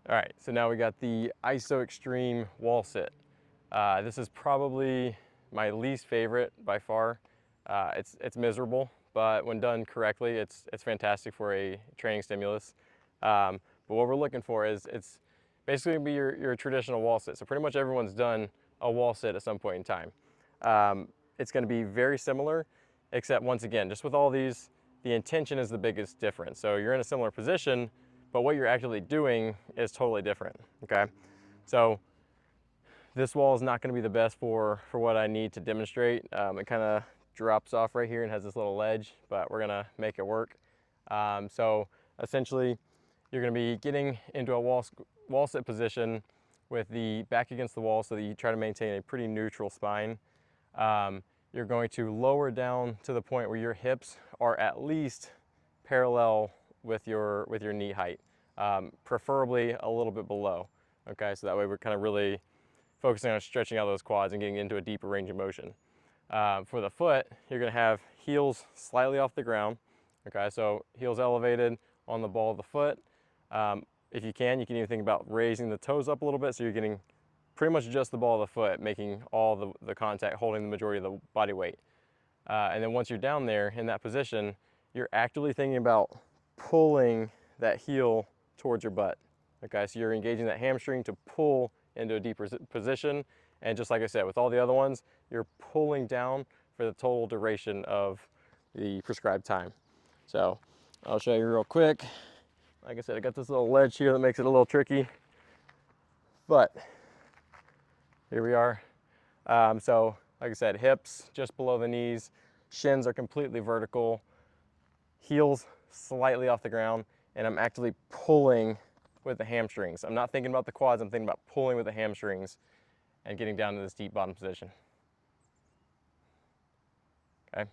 All right, so now we got the ISO Extreme wall sit. This is probably my least favorite by far. It's miserable, but when done correctly, it's fantastic for a training stimulus. But what we're looking for is it's basically gonna be your traditional wall sit. So pretty much everyone's done a wall sit at some point in time. It's gonna be very similar, except once again, just with all these, the intention is the biggest difference. So you're in a similar position, but what you're actually doing is totally different, okay? So this wall is not gonna be the best for what I need to demonstrate. It kind of drops off right here and has this little ledge, but we're gonna make it work. So essentially, you're gonna be getting into a wall sit position with the back against the wall so that you try to maintain a pretty neutral spine. You're going to lower down to the point where your hips are at least parallel with your knee height, preferably a little bit below. Okay, so that way we're kind of really focusing on stretching out those quads and getting into a deeper range of motion. For the foot, you're going to have heels slightly off the ground. Okay, so heels elevated on the ball of the foot. If you can even think about raising the toes up a little bit so you're getting pretty much just the ball of the foot, making all the contact, holding the majority of the body weight. And then once you're down there in that position, you're actively thinking about pulling that heel towards your butt. Okay, so you're engaging that hamstring to pull into a deeper position. And just like I said, with all the other ones, you're pulling down for the total duration of the prescribed time. So I'll show you real quick. Like I said, I got this little ledge here that makes it a little tricky, but here we are. So like I said, hips just below the knees, shins are completely vertical, heels slightly off the ground, and I'm actively pulling with the hamstrings. I'm not thinking about the quads, I'm thinking about pulling with the hamstrings and getting down to this deep bottom position. Okay.